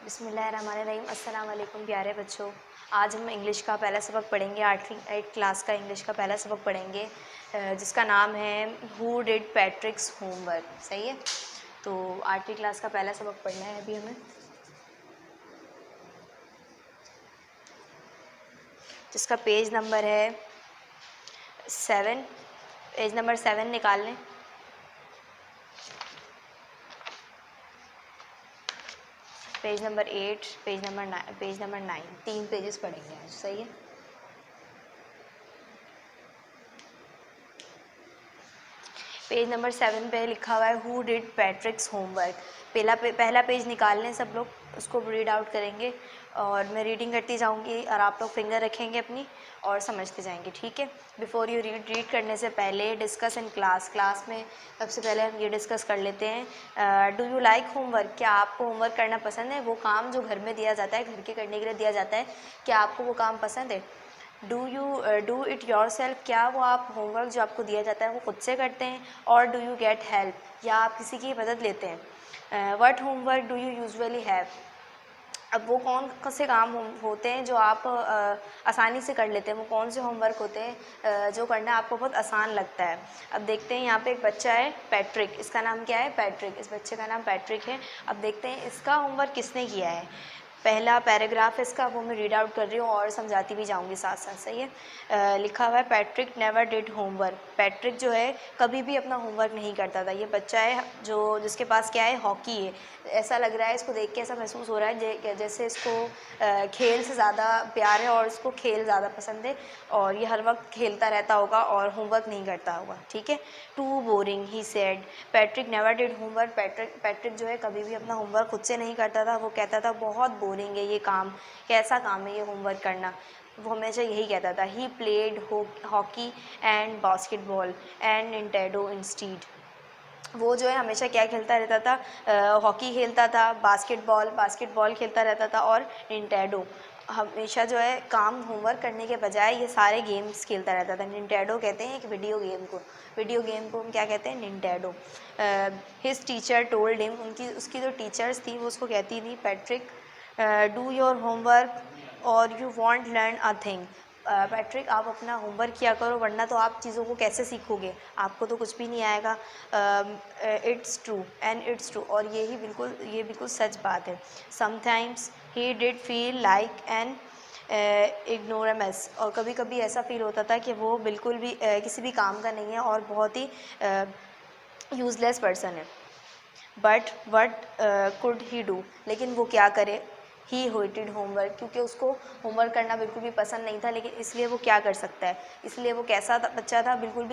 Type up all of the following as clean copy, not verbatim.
बिस्मिल्लाहिर्रहमानिर्रहीम। अस्सलाम वालेकुम प्यारे बच्चों। आज हम इंग्लिश का पहला सबक पढ़ेंगे। 8वीं क्लास का इंग्लिश का पहला सबक पढ़ेंगे जिसका नाम है हु डिड पैट्रिक्स होमवर्क। सही है, तो 8वीं क्लास का पहला सबक पढ़ना है अभी हमें, जिसका पेज नंबर है 7। पेज नंबर 7 निकाल लें। Page number 8, page number 9, 3 pages पढ़ेंगे आज। सही है, पेज नंबर 7 पे लिखा हुआ है हु डिड पैट्रिक्स होमवर्क। पहला पेज निकाल लें सब लोग, उसको रीड आउट करेंगे और मैं रीडिंग करती जाऊंगी और आप लोग फिंगर रखेंगे अपनी और समझते जाएंगे। ठीक है, बिफोर यू रीड करने से पहले डिस्कस इन क्लास में सबसे पहले हम ये डिस्कस कर लेते हैं, डू यू लाइक होमवर्क। क्या आपको होमवर्क करना पसंद है? वो काम जो घर में दिया जाता है, घर के करने के लिए दिया जाता है, क्या आपको वो काम पसंद है? Do it your self. क्या वो आप होमवर्क जो आपको दिया जाता है वो खुद से करते हैं? और डू यू गेट हेल्प, या आप किसी की मदद लेते हैं? What homework do you usually have. अब वो कौन से काम होते हैं जो आप आसानी से कर लेते हैं? वो कौन से होमवर्क होते हैं जो करना आपको बहुत आसान लगता है? अब देखते हैं, यहाँ पे एक बच्चा है पैट्रिक। इसका नाम क्या है? पैट्रिक। इस बच्चे का नाम पैट्रिक है। अब देखते हैं इसका होमवर्क किसने किया है। पहला पैराग्राफ इसका वो मैं रीड आउट कर रही हूँ और समझाती भी जाऊँगी साथ साथ। सही है, लिखा हुआ है Patrick never did homework. Patrick जो है कभी भी अपना होमवर्क नहीं करता था। ये बच्चा है जो जिसके पास क्या है, हॉकी है। ऐसा लग रहा है, इसको देख के ऐसा महसूस हो रहा है जैसे इसको खेल से ज़्यादा प्यार है और इसको खेल ज़्यादा पसंद है और ये हर वक्त खेलता रहता होगा और होमवर्क नहीं करता होगा। ठीक है, too boring he said. Patrick never did homework. Patrick जो है कभी भी अपना होमवर्क खुद से नहीं करता था। वो कहता था बहुत बोरिंग है ये काम, कैसा काम है ये होमवर्क करना। वो हमेशा यही कहता था। He played hockey and basketball and Nintendo instead. वो जो है हमेशा क्या खेलता रहता था? हॉकी खेलता था, बास्केटबॉल खेलता रहता था और निंटेंडो। हमेशा जो है काम होमवर्क करने के बजाय ये सारे गेम्स खेलता रहता था। निंटेंडो कहते हैं एक वीडियो गेम को हम क्या कहते हैं? Nintendo. His teacher told him. उसकी जो टीचर्स थी वो उसको कहती थी, पैट्रिक डू योर होमवर्क और you want learn a thing. Patrick आप अपना होमवर्क किया करो, वरना तो आप चीज़ों को कैसे सीखोगे, आपको तो कुछ भी नहीं आएगा। It's true and it's true. और ये बिल्कुल सच बात है। Sometimes he did feel like an ignoramus. और कभी कभी ऐसा फील होता था कि वो बिल्कुल भी किसी भी काम का नहीं है और बहुत ही यूज़लेस पर्सन है। But what could he do. लेकिन वो क्या करे? ही हेटेड होमवर्क। क्योंकि उसको होमवर्क करना बिल्कुल भी पसंद नहीं था, लेकिन इसलिए वो क्या कर सकता है? इसलिए वो कैसा बच्चा था? बिल्कुल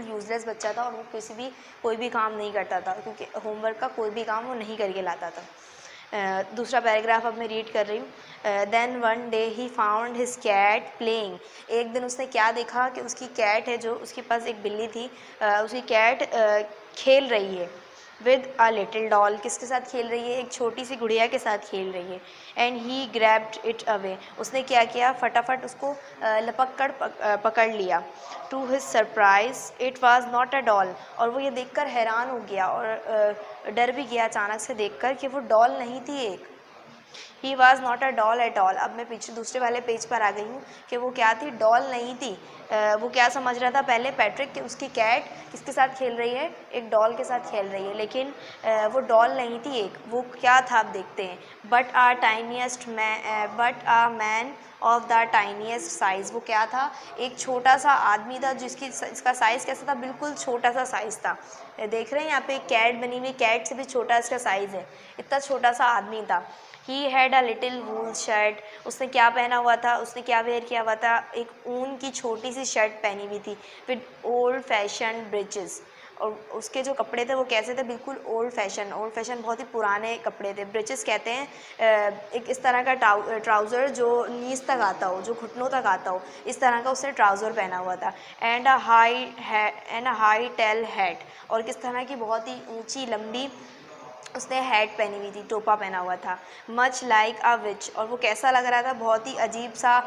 यूज़लेस बच्चा था और वो कोई भी काम नहीं करता था, क्योंकि होमवर्क का कोई भी काम वो नहीं करके लाता था। दूसरा पैराग्राफ अब मैं रीड कर रही हूँ। Then one day he found his cat playing. एक दिन उसने क्या देखा कि उसकी कैट है, जो उसके पास एक बिल्ली थी, उसकी कैट खेल रही है विद अ लिटिल डॉल। किसके साथ खेल रही है? एक छोटी सी गुड़िया के साथ खेल रही है। And he grabbed it away. उसने क्या किया? फटाफट उसको लपक कर पकड़ लिया। To his surprise it was not a doll. और वो ये देखकर हैरान हो गया और डर भी गया अचानक से देखकर कि वो डॉल नहीं थी एक। He was not a doll at all. अब मैं पीछे दूसरे वाले पेज पर आ गई हूँ कि वो क्या थी? डॉल नहीं थी। वो क्या समझ रहा था पहले पैट्रिक कि उसकी कैट किसके साथ खेल रही है? एक डॉल के साथ खेल रही है, लेकिन वो डॉल नहीं थी एक। वो क्या था आप देखते हैं। But uh man of the tiniest size. वो क्या था? एक छोटा सा आदमी था इसका साइज़ कैसा था? बिल्कुल छोटा सा साइज़ था। देख रहे हैं यहाँ पे कैट बनी हुई, कैट से भी छोटा इसका साइज़ है। इतना छोटा सा आदमी था। He had a little wool shirt. उसने क्या पहना हुआ था? उसने क्या वेयर किया हुआ था? एक ऊन की छोटी सी शर्ट पहनी हुई थी विद ओल्ड फैशन ब्रिजेस। और उसके जो कपड़े थे वो कैसे थे? बिल्कुल ओल्ड फैशन, बहुत ही पुराने कपड़े थे। ब्रिजेस कहते हैं एक इस तरह का ट्राउज़र जो नीज तक आता हो, जो घुटनों तक आता हो, इस तरह का उसने ट्राउज़र पहना हुआ था। And a high tall hat. और किस तरह की? बहुत ही ऊंची लंबी उसने हैट पहनी हुई थी, टोपा पहना हुआ था, मच लाइक अ विच, और वो कैसा लग रहा था, बहुत ही अजीब सा,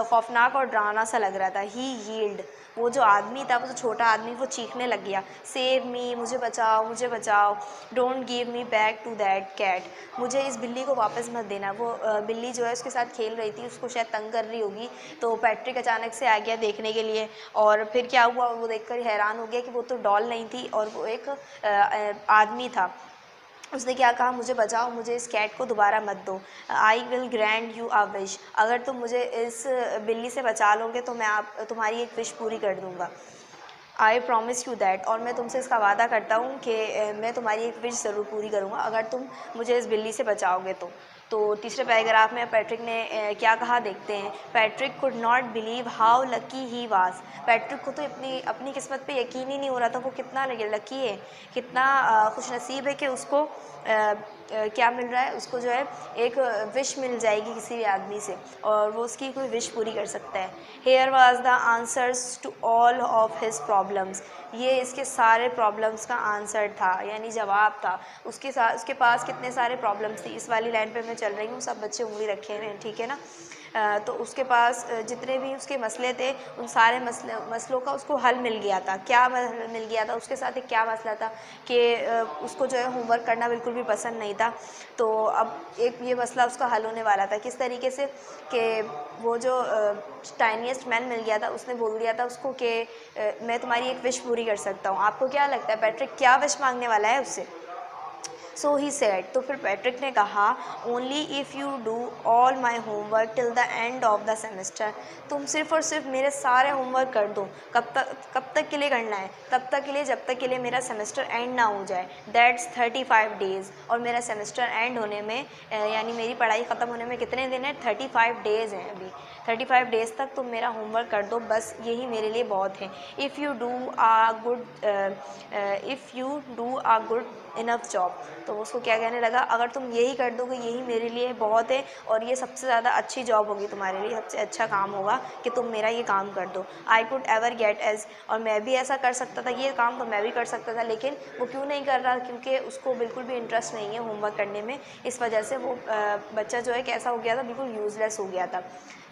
खौफनाक और डरावना सा लग रहा था। ही यील्ड, वो जो आदमी था, वो जो छोटा आदमी, वो चीखने लग गया, सेव मी, मुझे बचाओ, मुझे बचाओ, don't give me back to that cat, मुझे इस बिल्ली को वापस मत देना। वो बिल्ली जो है उसके साथ खेल रही थी, उसको शायद तंग कर रही होगी, तो पैट्रिक अचानक से आ गया देखने के लिए, और फिर क्या हुआ, वो देखकर हैरान हो गया कि वो तो डॉल नहीं थी और वो एक आदमी था। उसने क्या कहा, मुझे बचाओ, मुझे इस कैट को दोबारा मत दो, आई will grant you a wish, अगर तुम मुझे इस बिल्ली से बचा लोगे तो मैं तुम्हारी एक विश पूरी कर दूँगा। आई प्रॉमिस यू दैट, और मैं तुमसे इसका वादा करता हूँ कि मैं तुम्हारी एक विश ज़रूर पूरी करूँगा अगर तुम मुझे इस बिल्ली से बचाओगे तो तीसरे पैराग्राफ में पैट्रिक ने क्या कहा देखते हैं। Patrick could not believe how lucky he was, Patrick को तो अपनी अपनी किस्मत पे यकीन ही नहीं हो रहा था, वो कितना लकी है, कितना खुशनसीब है कि उसको क्या मिल रहा है, उसको जो है एक विश मिल जाएगी किसी भी आदमी से और वो उसकी कोई विश पूरी कर सकता है। Here was the answers to all of his problems, ये इसके सारे प्रॉब्लम्स का आंसर था, यानी जवाब था। उसके पास कितने सारे प्रॉब्लम्स थी, इस वाली लाइन पे मैं चल रही हूँ, सब बच्चे उंगली रखे हुए हैं, ठीक है ना। तो उसके पास जितने भी उसके मसले थे, उन सारे मसलों का उसको हल मिल गया था। क्या मिल गया था उसके साथ, एक क्या मसला था कि उसको जो है होमवर्क करना बिल्कुल भी पसंद नहीं था, तो अब एक ये मसला उसका हल होने वाला था। किस तरीके से कि वो जो टाइनीएस्ट मैन मिल गया था, उसने बोल दिया था उसको कि मैं तुम्हारी एक विश पूरी कर सकता हूँ। आपको क्या लगता है पैट्रिक क्या विश मांगने वाला है उससे? सो ही सेड, तो फिर पैट्रिक ने कहा, only if you do all my homework till the end of the semester, तुम सिर्फ़ और सिर्फ मेरे सारे होमवर्क कर दो। कब तक के लिए करना है? तब तक के लिए जब तक के लिए मेरा सेमेस्टर एंड ना हो जाए, दैट्स 35 डेज़, और मेरा सेमेस्टर एंड होने में यानी मेरी पढ़ाई ख़त्म होने में कितने दिन हैं? 35 डेज़ हैं अभी। 35 डेज़ तक तुम मेरा होमवर्क कर दो, बस यही मेरे लिए बहुत है। If you do a good enough job, तो उसको क्या कहने लगा, अगर तुम यही कर दोगे यही मेरे लिए बहुत है और ये सबसे ज़्यादा अच्छी जॉब होगी तुम्हारे लिए, सबसे अच्छा काम होगा कि तुम मेरा ये काम कर दो। I could ever get age, और मैं भी ऐसा कर सकता था, ये काम तो मैं भी कर सकता था, लेकिन वो क्यों नहीं कर रहा? क्योंकि उसको बिल्कुल भी इंटरेस्ट नहीं है होमवर्क करने में, इस वजह से वो बच्चा जो है कैसा हो गया था, बिल्कुल यूज़लेस हो गया था।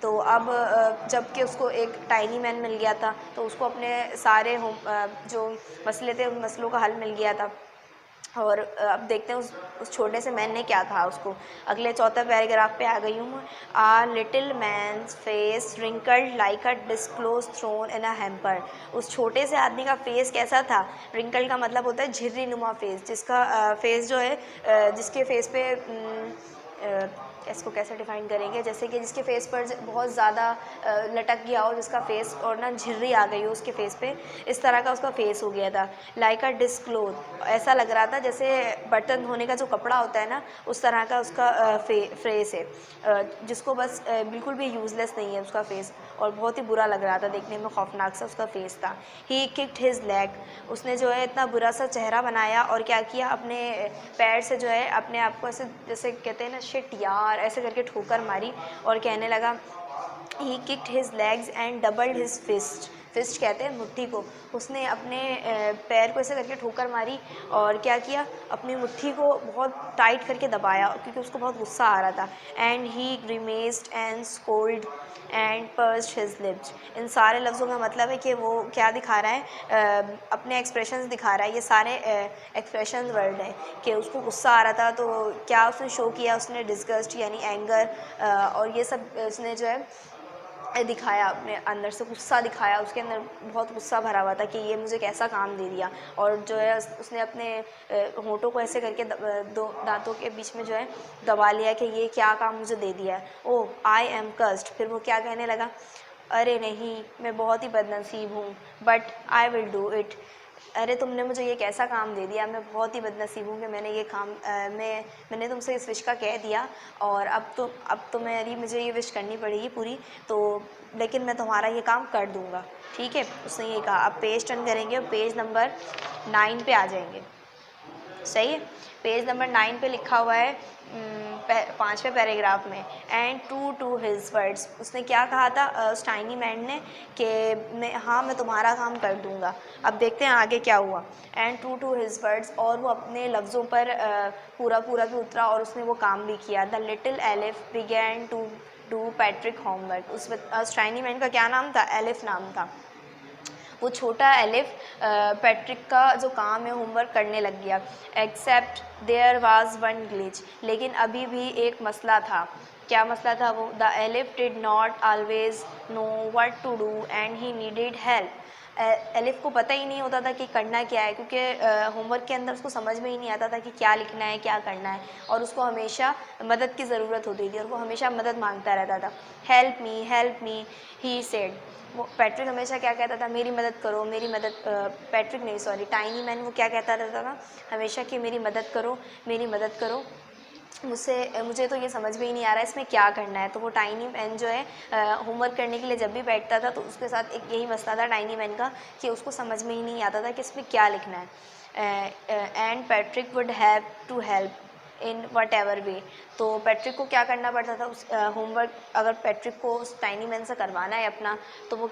तो अब जबकि उसको एक टाइनी मैन मिल गया था, तो उसको अपने सारे जो मसले थे उन मसलों का हल मिल गया था। और अब देखते हैं उस छोटे से मैन ने क्या कहा उसको। अगले चौथे पैराग्राफ पे आ गई हूँ। A little man's face wrinkled like a disclose thrown in a hamper, उस छोटे से आदमी का फेस कैसा था? रिंकल्ड का मतलब होता है झिर्री नुमा फेस, जिसका फेस जो है जिसके फेस पे इसको कैसे डिफाइन करेंगे, जैसे कि जिसके फेस पर बहुत ज़्यादा लटक गया हो जिसका फेस, और ना झिर्री आ गई हो उसके फेस पे, इस तरह का उसका फेस हो गया था। लाइक अ डिस्क्लोथ, ऐसा लग रहा था जैसे बर्तन धोने का जो कपड़ा होता है ना, उस तरह का उसका फेस है, जिसको बस बिल्कुल भी यूज़लेस नहीं है उसका फेस, और बहुत ही बुरा लग रहा था, देखने में खौफनाक सा उसका फेस था। ही किक्ड हिज लेग, उसने जो है इतना बुरा सा चेहरा बनाया और क्या किया, अपने पैर से जो है अपने आप को ऐसे, जैसे कहते हैं ना शिट यार, ऐसे करके ठोकर मारी और कहने लगा, he kicked his legs and doubled his fist, fist कहते हैं मुट्ठी को, उसने अपने पैर को ऐसे करके ठोकर मारी और क्या किया, अपनी मुट्ठी को बहुत टाइट करके दबाया क्योंकि उसको बहुत गुस्सा आ रहा था। And he grimaced and scowled and pursed his lips, इन सारे लफ्ज़ों का मतलब है कि वो क्या दिखा रहा है, अपने एक्सप्रेशंस दिखा रहा है। ये सारे एक्सप्रेशन वर्ड हैं कि उसको गुस्सा आ रहा था, तो क्या उसने शो किया, उसने डिस्गस्ट यानी एंगर, और ये सब उसने जो है दिखाया, अपने अंदर से गुस्सा दिखाया, उसके अंदर बहुत गुस्सा भरा हुआ था कि ये मुझे कैसा काम दे दिया, और जो है उसने अपने होंठों को ऐसे करके दो दांतों के बीच में जो है दबा लिया कि ये क्या काम मुझे दे दिया है। ओह आई एम कस्ड, फिर वो क्या कहने लगा, अरे नहीं मैं बहुत ही बदनसीब हूँ, but I will do it, अरे तुमने मुझे ये कैसा काम दे दिया, मैं बहुत ही बदनसीब हूँ कि मैंने ये काम मैंने तुमसे इस विश का कह दिया, और अब तो मुझे ये विश करनी पड़ेगी पूरी, तो लेकिन मैं तुम्हारा ये काम कर दूँगा, ठीक है। उसने ये कहा। अब पेज टर्न करेंगे और पेज नंबर 9 पे आ जाएंगे। सही है। पेज नंबर 9 पे लिखा हुआ है 5वें पैराग्राफ में, and true to his words, उसने क्या कहा था उस टाइनी मैन ने कि मैं तुम्हारा काम कर दूंगा। अब देखते हैं आगे क्या हुआ। And true to his words, और वो अपने लफ्ज़ों पर पूरा भी उतरा और उसने वो काम भी किया। The little elf began to do Patrick homework, उस टाइनी मैन का क्या नाम था? एलिफ नाम था। वो छोटा एलिफ पैट्रिक का जो काम है होमवर्क करने लग गया। Except there was one glitch, लेकिन अभी भी एक मसला था। क्या मसला था वो? The elf did not always know what to do and he needed help. Elf को पता ही नहीं होता था कि करना क्या है, क्योंकि होमवर्क के अंदर उसको समझ में ही नहीं आता था कि क्या लिखना है, क्या करना है, और उसको हमेशा मदद की ज़रूरत होती थी और वो हमेशा मदद मांगता रहता था। Help me he said. वो पैट्रिक हमेशा क्या कहता था? मेरी मदद करो, मेरी मदद। पैट्रिक नहीं, सॉरी, टाइनी मैन वो क्या कहता रहता था हमेशा कि मेरी मदद करो, मेरी मदद करो, मुझे तो ये समझ में ही नहीं आ रहा है इसमें क्या करना है। तो वो टाइनी मैन जो है होमवर्क करने के लिए जब भी बैठता था तो उसके साथ एक यही मसला था टाइनी मैन का कि उसको समझ में ही नहीं आता था कि इसमें क्या लिखना है। And Patrick would have to help in whatever way. तो पैट्रिक को क्या करना पड़ता था उस होमवर्क, अगर पैट्रिक को उस टाइनी मैन से करवाना है अपना, तो वो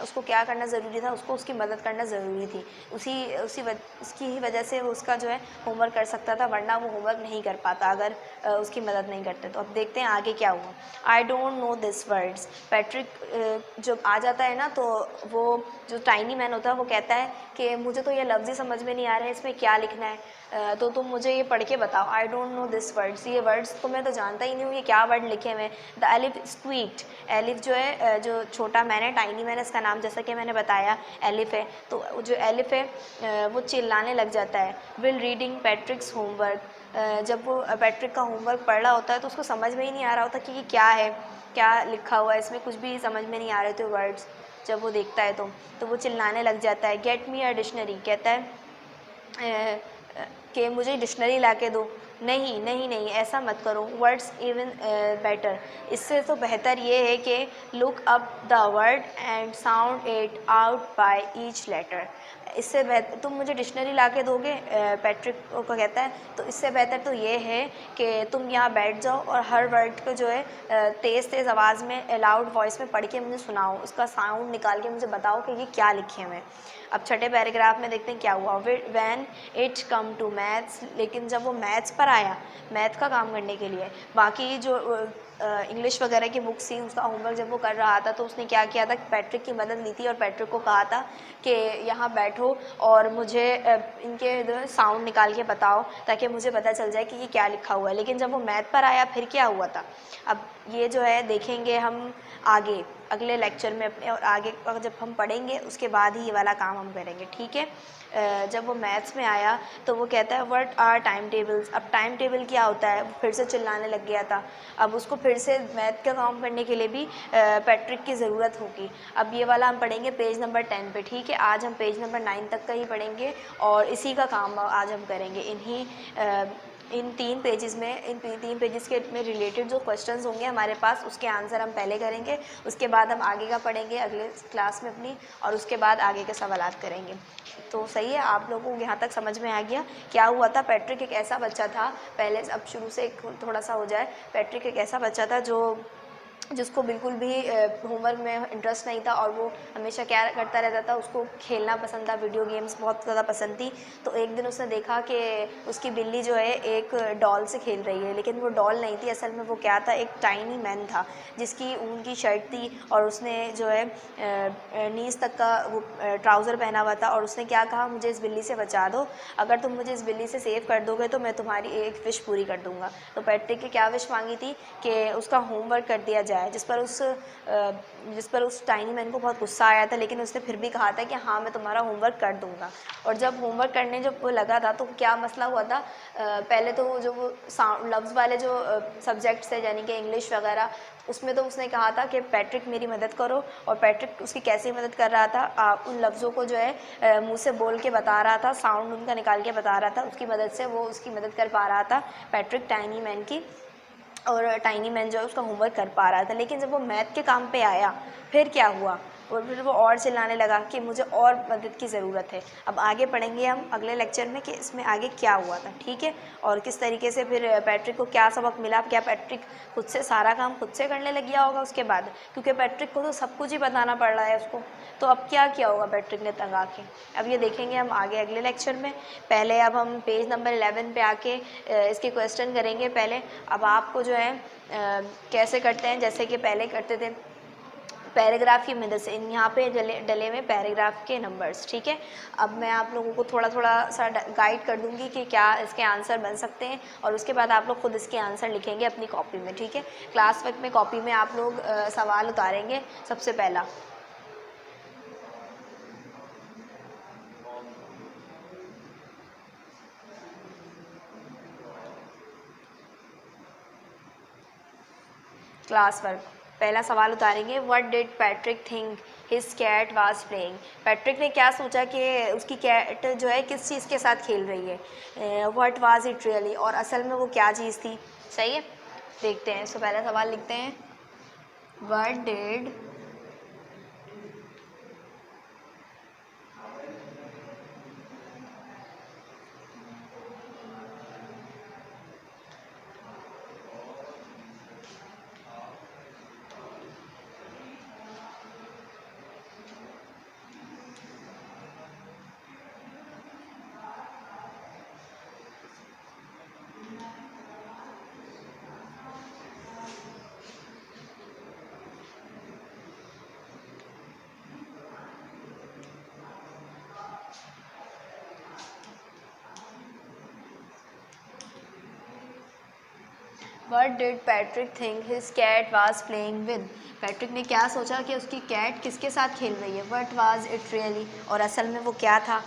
उसको क्या करना ज़रूरी था? उसको उसकी मदद करना ज़रूरी थी। उसकी ही वजह से उसका जो है होमवर्क कर सकता था, वरना वो होमवर्क नहीं कर पाता अगर उसकी मदद नहीं करते। तो अब देखते हैं आगे क्या हुआ। I don't know this words. Patrick जब आ जाता है ना, तो वो जो टाइनी मैन होता है वो कहता है कि मुझे तो ये लफ्ज़ ही समझ में नहीं आ रहे हैं, इसमें क्या लिखना है, तो तुम मुझे ये पढ़ के बताओ। I don't know this words, ये वर्ड्स तो मैं तो जानता ही नहीं हूँ ये क्या वर्ड लिखे हुए हैं। द एलिफ स्क्वीक्ड, एलिफ जो है जो छोटा मैन है, टाइनी मैन इसका नाम, जैसा कि मैंने बताया एलिफ है, तो जो एलिफ है वो चिल्लाने लग जाता है। विल रीडिंग पैट्रिक्स होमवर्क, जब वो पैट्रिक का होमवर्क पढ़ रहा होता है तो उसको समझ में ही नहीं आ रहा होता कि ये क्या है, क्या लिखा हुआ है, इसमें कुछ भी समझ में नहीं आ रहे थे वर्ड्स। जब वो देखता है तो वो चिल्लाने लग जाता है। गेट मी अ डिक्शनरी, कहता है कि मुझे डिक्शनरी ला के दो। नहीं नहीं नहीं, ऐसा मत करो। वर्ड्स इवन बेटर, इससे तो बेहतर ये है कि look up the word and sound it out by each letter. इससे बेहतर तुम मुझे डिक्शनरी ला के दोगे, पैट्रिक को कहता है, तो इससे बेहतर तो ये है कि तुम यहाँ बैठ जाओ और हर वर्ड को जो है तेज़ तेज़ आवाज़ में लाउड वॉइस में पढ़ के मुझे सुनाओ, उसका साउंड निकाल के मुझे बताओ कि ये क्या लिखे हुए हैं। अब छठे पैराग्राफ में देखते हैं क्या हुआ। When it come to maths, लेकिन जब वो मैथ्स पर आया, मैथ का काम करने के लिए, बाकी जो इंग्लिश वगैरह की बुक्स थी उसका होमवर्क जब वो कर रहा था, तो उसने क्या किया था, पैट्रिक की मदद ली थी और पैट्रिक को कहा था कि यहाँ बैठो और मुझे इनके साउंड निकाल के बताओ ताकि मुझे पता चल जाए कि ये क्या लिखा हुआ है। लेकिन जब वो मैथ पर आया फिर क्या हुआ था, अब ये जो है देखेंगे हम आगे अगले लेक्चर में अपने, और आगे जब हम पढ़ेंगे उसके बाद ही ये वाला काम हम करेंगे, ठीक है। जब वो मैथ्स में आया तो वो कहता है व्हाट आर टाइम टेबल्स। अब टाइम टेबल क्या होता है, वो फिर से चिल्लाने लग गया था। अब उसको फिर से मैथ का काम करने के लिए भी पैट्रिक की ज़रूरत होगी। अब ये वाला हम पढ़ेंगे पेज नंबर 10 पे, ठीक है। आज हम पेज नंबर 9 तक का ही पढ़ेंगे और इसी का काम आज हम करेंगे। इन 3 पेजेस में, इन 3 पेजेस के में रिलेटेड जो क्वेश्चंस होंगे हमारे पास, उसके आंसर हम पहले करेंगे, उसके बाद हम आगे का पढ़ेंगे अगले क्लास में अपनी, और उसके बाद आगे के सवालात करेंगे। तो सही है, आप लोगों को यहाँ तक समझ में आ गया क्या हुआ था। पैट्रिक एक ऐसा बच्चा था, पहले अब शुरू से थोड़ा सा हो जाए। पैट्रिक एक ऐसा बच्चा था जिसको बिल्कुल भी होमवर्क में इंटरेस्ट नहीं था और वो हमेशा क्या करता रहता था, उसको खेलना पसंद था, वीडियो गेम्स बहुत ज़्यादा पसंद थी। तो एक दिन उसने देखा कि उसकी बिल्ली जो है एक डॉल से खेल रही है, लेकिन वो डॉल नहीं थी, असल में वो क्या था, एक टाइनी मैन था जिसकी ऊन की शर्ट थी और उसने जो है नीज़ तक का वो ट्राउज़र पहना हुआ था। और उसने क्या कहा, मुझे इस बिल्ली से बचा दो, अगर तुम मुझे इस बिल्ली से सेव कर दोगे तो मैं तुम्हारी एक विश पूरी कर दूँगा। तो पैट्रिक की क्या विश मांगी थी कि उसका होमवर्क कर दिया जाए, जिस पर उस टाइनी मैन को बहुत गुस्सा आया था, लेकिन उसने फिर भी कहा था कि हाँ मैं तुम्हारा होमवर्क कर दूंगा। और जब होमवर्क करने जब वो लगा था तो क्या मसला हुआ था, पहले तो जो वो लफ्ज़ वाले जो सब्जेक्ट्स है यानी कि इंग्लिश वगैरह, उसमें तो उसने कहा था कि पैट्रिक मेरी मदद करो, और पैट्रिक उसकी कैसे मदद कर रहा था, उन लफ्ज़ों को जो है मुँह से बोल के बता रहा था, साउंड उनका निकाल के बता रहा था, उसकी मदद से वो उसकी मदद कर पा रहा था पैट्रिक टाइनी मैन की, और टाइनी मैन जो है उसका होमवर्क कर पा रहा था। लेकिन जब वो मैथ के काम पे आया फिर क्या हुआ, और फिर वो और चिल्लाने लगा कि मुझे और मदद की ज़रूरत है। अब आगे पढ़ेंगे हम अगले लेक्चर में कि इसमें आगे क्या हुआ था, ठीक है, और किस तरीके से फिर पैट्रिक को क्या सबक मिला। क्या पैट्रिक खुद से सारा काम खुद से करने लग गया होगा उसके बाद, क्योंकि पैट्रिक को तो सब कुछ ही बताना पड़ रहा है उसको, तो अब क्या किया होगा पैट्रिक ने तंग आके, अब ये देखेंगे हम आगे अगले लेक्चर में। पहले अब हम पेज नंबर 11 पे आके इसके क्वेश्चन करेंगे पहले। अब आपको जो है कैसे करते हैं, जैसे कि पहले करते थे पैराग्राफ की मदद से, यहाँ पे डले में पैराग्राफ के नंबर्स, ठीक है। अब मैं आप लोगों को थोड़ा थोड़ा सा गाइड कर दूँगी कि क्या इसके आंसर बन सकते हैं, और उसके बाद आप लोग खुद इसके आंसर लिखेंगे अपनी कॉपी में, ठीक है। क्लास वर्क में कॉपी में आप लोग सवाल उतारेंगे। सबसे पहला, क्लास वर्क पहला सवाल उतारेंगे। What did Patrick think his cat was playing. Patrick ने क्या सोचा कि उसकी कैट जो है किस चीज़ के साथ खेल रही है। व्हाट वाज इट रियली, और असल में वो क्या चीज़ थी। सही है, देखते हैं। इसको पहला सवाल लिखते हैं। What did What did Patrick think his cat was playing with? Patrick ने क्या सोचा कि उसकी कैट किसके साथ खेल रही है। What was it really, और असल में वो क्या था।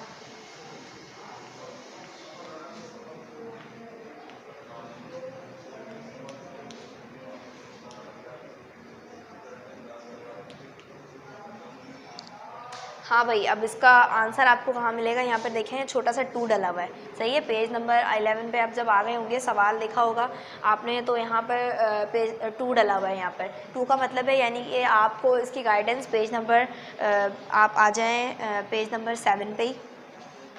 हाँ भाई, अब इसका आंसर आपको कहाँ मिलेगा, यहाँ पर देखें छोटा सा 2 डला हुआ है। सही है, पेज नंबर 11 पे आप जब आ गए होंगे, सवाल देखा होगा आपने, तो यहाँ पर पेज 2 डला हुआ है। यहाँ पर 2 का मतलब है यानी कि आपको इसकी गाइडेंस पेज नंबर आप आ जाएँ पेज नंबर 7 पे ही,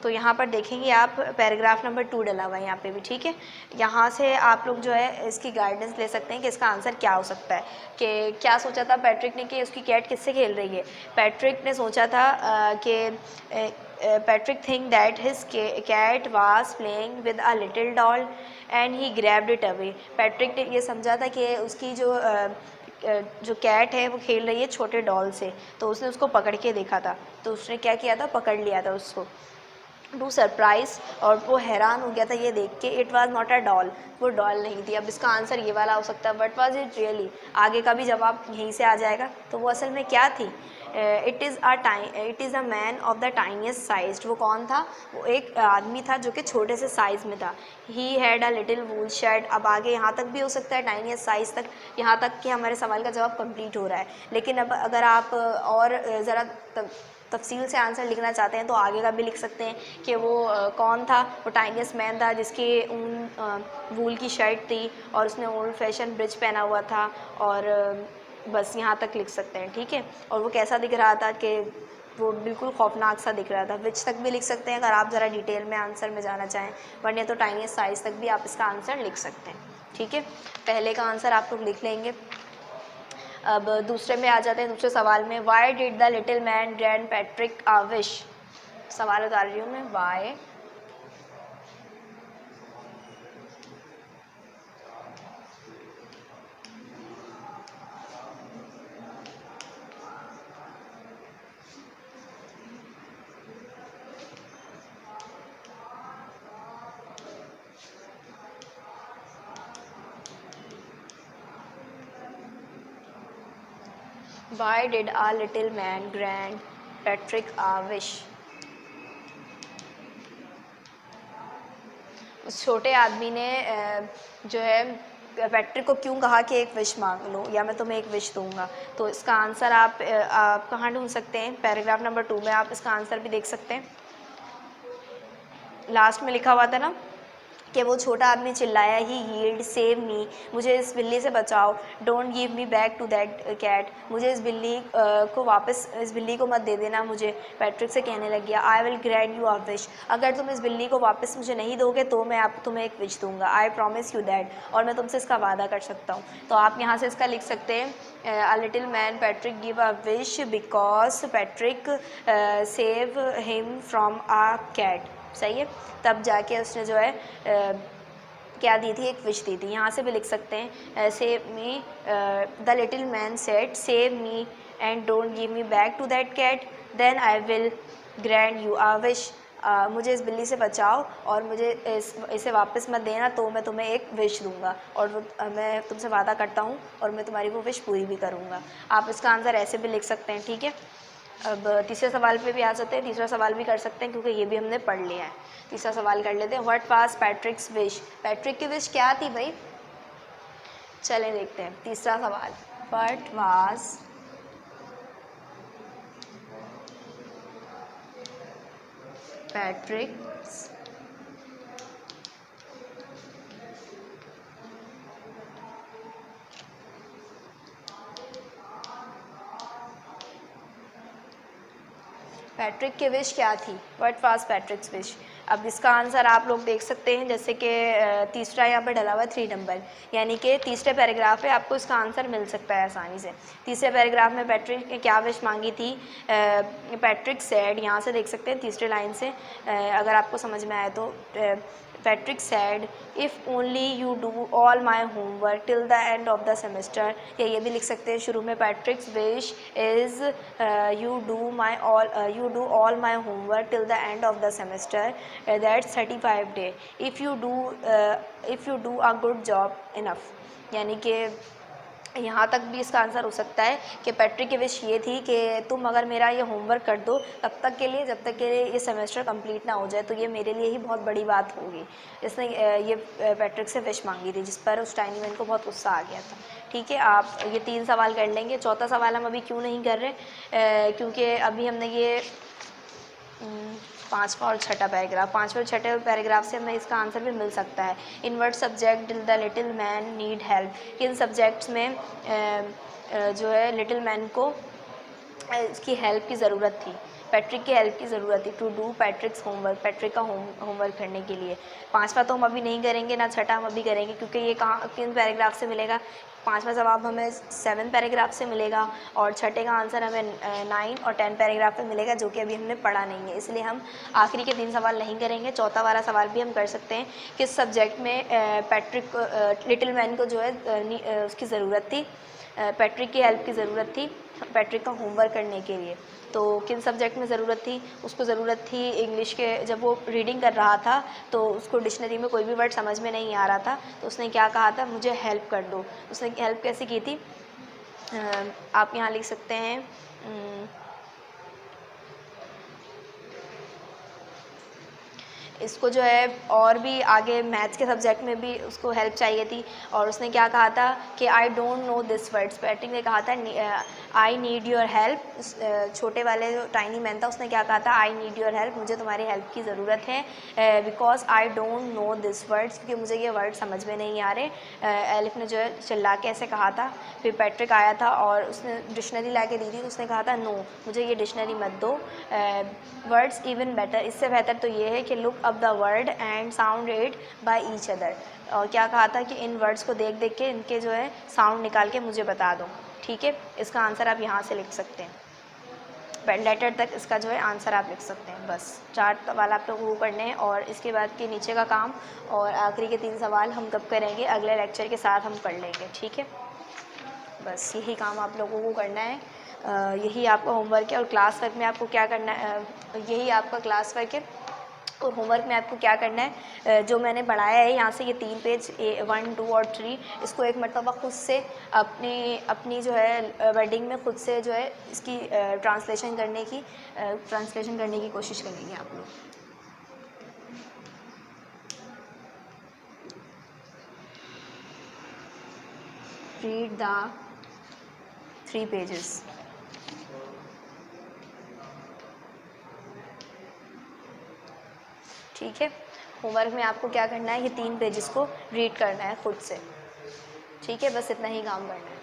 तो यहाँ पर देखेंगे आप पैराग्राफ नंबर 2 डला हुआ है यहाँ पे भी, ठीक है। यहाँ से आप लोग जो है इसकी गाइडेंस ले सकते हैं कि इसका आंसर क्या हो सकता है। कि क्या सोचा था पैट्रिक ने कि उसकी कैट किससे खेल रही है। पैट्रिक ने सोचा था कि Patrick think that his cat was playing with a little doll and he grabbed it away. Patrick ने ये समझा था कि उसकी जो कैट है वो खेल रही है छोटे डॉल से, तो उसने उसको पकड़ के देखा था, तो उसने क्या किया था, पकड़ लिया था उसको। टू सरप्राइज, और वो हैरान हो गया था ये देख के। It was not a doll, वो डॉल नहीं थी। अब इसका आंसर ये वाला हो सकता है, बट वॉज इट रियली, आगे का भी जवाब यहीं से आ जाएगा। तो वो असल में क्या थी। It is a man of the tiniest size. वो कौन था, वो एक आदमी था जो कि छोटे से साइज़ में था। He had a little wool shed. अब आगे यहाँ तक भी हो सकता है, टाइनीस्ट साइज़ तक, यहाँ तक कि हमारे सवाल का जवाब कंप्लीट हो रहा है। लेकिन अब अगर आप और ज़रा तफसील से आंसर लिखना चाहते हैं तो आगे का भी लिख सकते हैं कि वो कौन था। वो टाइनियस्ट मैन था जिसकी ऊन वूल की शर्ट थी और उसने ओल्ड फैशन ब्रिज पहना हुआ था, और बस यहाँ तक लिख सकते हैं, ठीक है। और वो कैसा दिख रहा था कि वो बिल्कुल खौफनाक सा दिख रहा था। विच तक भी लिख सकते हैं अगर आप ज़रा डिटेल में आंसर में जाना चाहें, वरना तो टाइनियस्ट साइज़ तक भी आप इसका आंसर लिख सकते हैं, ठीक है। पहले का आंसर आप लोग लिख लेंगे। अब दूसरे में आ जाते हैं, दूसरे सवाल में। Why did the little man grant Patrick a wish. सवाल उतार रही हूँ मैं। Why Why did a little man grant Patrick a wish? उस छोटे आदमी ने जो है पैट्रिक को क्यों कहा कि एक विश मांग लो या मैं तुम्हें एक विश दूंगा। तो इसका आंसर आप कहाँ ढूंढ सकते हैं, पैराग्राफ नंबर 2 में आप इसका आंसर भी देख सकते हैं। लास्ट में लिखा हुआ था ना, कि वो छोटा आदमी चिल्लाया, ही यील्ड सेव मी, मुझे इस बिल्ली से बचाओ, don't give me back to that cat, मुझे इस बिल्ली को वापस, इस बिल्ली को मत दे देना मुझे। पैट्रिक से कहने लग गया, आई will grant you a wish, अगर तुम इस बिल्ली को वापस मुझे नहीं दोगे तो मैं आप तुम्हें एक विश दूंगा, आई प्रॉमिस यू दैट, और मैं तुमसे इसका वादा कर सकता हूँ। तो आप यहाँ से इसका लिख सकते हैं, a little man Patrick give a wish because Patrick save him from a cat. सही है, तब जाके उसने जो है क्या दी थी, एक विश दी थी। यहाँ से भी लिख सकते हैं, save me, the little man said save me and don't give me back to that cat, then I will grant you a wish, मुझे इस बिल्ली से बचाओ और मुझे इसे वापस मत देना तो मैं तुम्हें एक विश दूंगा, और मैं तुमसे वादा करता हूँ और मैं तुम्हारी वो विश पूरी भी करूँगा। आप इसका आंसर ऐसे भी लिख सकते हैं। ठीक है, अब तीसरे सवाल पे भी आ सकते हैं, तीसरा सवाल भी कर सकते हैं क्योंकि ये भी हमने पढ़ लिया है। तीसरा सवाल कर लेते हैं, व्हाट वाज पैट्रिक्स विश, पैट्रिक की विश क्या थी भाई? चलें देखते हैं तीसरा सवाल, व्हाट वाज पैट्रिक्स पैट्रिक की विश क्या थी, व्हाट वाज पैट्रिक्स विश। अब इसका आंसर आप लोग देख सकते हैं, जैसे कि तीसरा यहाँ पर डला हुआ है 3 नंबर, यानी कि तीसरे पैराग्राफ पे आपको इसका आंसर मिल सकता है आसानी से। तीसरे पैराग्राफ में पैट्रिक ने क्या विश मांगी थी, पैट्रिक सैड, यहाँ से देख सकते हैं तीसरे लाइन से, अगर आपको समझ में आए तो, Patrick sad if only you do all my homework till the end of the semester, या ये भी लिख सकते हैं शुरू में, पैट्रिक्स wish is you do all my homework till the end of the semester, that's 35 day, if you do a good job enough, यानी कि यहाँ तक भी इसका आंसर हो सकता है कि पैट्रिक की विश ये थी कि तुम अगर मेरा ये होमवर्क कर दो तब तक के लिए, जब तक के लिए ये सेमेस्टर कंप्लीट ना हो जाए, तो ये मेरे लिए ही बहुत बड़ी बात होगी। इसने ये पैट्रिक से विश मांगी थी, जिस पर उस टाइनी मैन को बहुत गुस्सा आ गया था। ठीक है, आप ये 3 सवाल कर लेंगे। चौथा सवाल हम अभी क्यों नहीं कर रहे, क्योंकि अभी हमने ये पाँचवा और छठा पैराग्राफ, पाँचवें और छठे पैराग्राफ से हमें इसका आंसर भी मिल सकता है। In word subject the little man need help, किन सब्जेक्ट्स में जो है लिटिल मैन को इसकी हेल्प की ज़रूरत थी, पैट्रिक की हेल्प की ज़रूरत थी, to do Patrick's homework, Patrick का होमवर्क करने के लिए। पाँचवा तो हम अभी नहीं करेंगे, ना छठा हम अभी करेंगे, क्योंकि ये कहाँ किन पैराग्राफ से मिलेगा। पाँचवा जवाब हमें 7 पैराग्राफ से मिलेगा और छठे का आंसर हमें 9 और 10 पैराग्राफ में मिलेगा, जो कि अभी हमने पढ़ा नहीं है, इसलिए हम आखिरी के 3 सवाल नहीं करेंगे। चौथा वाला सवाल भी हम कर सकते हैं, किस सब्जेक्ट में पैट्रिक लिटिल मैन को जो है उसकी ज़रूरत थी, पैट्रिक की हेल्प की ज़रूरत थी पैट्रिक का होमवर्क करने के लिए। तो किन सब्जेक्ट में ज़रूरत थी, उसको ज़रूरत थी इंग्लिश के, जब वो रीडिंग कर रहा था तो उसको डिक्शनरी में कोई भी वर्ड समझ में नहीं आ रहा था, तो उसने क्या कहा था, मुझे हेल्प कर दो। उसने हेल्प कैसे की थी, आप यहाँ लिख सकते हैं, इसको जो है और भी आगे मैथ्स के सब्जेक्ट में भी उसको हेल्प चाहिए थी, और उसने क्या कहा था कि I don't know this words, Patrick ने कहा था आई नीड योर हेल्प। छोटे वाले जो टाइनी मैन था उसने क्या कहा था, आई नीड योर हेल्प, मुझे तुम्हारी हेल्प की ज़रूरत है, because I don't know this words, क्योंकि मुझे ये वर्ड समझ में नहीं आ रहे। एलिफ ने जो है चिल्ला के ऐसे कहा था। फिर पैट्रिक आया था और उसने डिक्शनरी ला के दी थी, तो उसने कहा था नो, मुझे ये डिक्शनरी मत दो, वर्ड्स इवन बेटर, इससे बेहतर तो ये है कि look up the word and sound it by each other. और क्या कहा था कि इन वर्ड्स को देख देख के इनके जो है साउंड निकाल के मुझे बता दो। ठीक है, इसका आंसर आप यहाँ से लिख सकते हैं, लेटर तक इसका जो है आंसर आप लिख सकते हैं। बस 4 सवाल आप लोगों को करने हैं, और इसके बाद के नीचे का काम और आखिरी के 3 सवाल हम कब करेंगे, अगले लेक्चर के साथ हम कर लेंगे। ठीक है, बस यही काम आप लोगों को करना है, यही आपका होमवर्क है। और क्लास वर्क में आपको क्या करना है, यही आपका क्लास वर्क है। और होमवर्क में आपको क्या करना है, जो मैंने पढ़ाया है यहाँ से ये 3 पेज 1, 2 और 3, इसको एक मरतबा खुद से अपनी जो है वर्डिंग में खुद से जो है इसकी ट्रांसलेशन करने की कोशिश करेंगे आप लोग। Read the 3 pages. ठीक है, होमवर्क में आपको क्या करना है, ये 3 पेजेस को रीड करना है खुद से, ठीक है, बस इतना ही काम करना है।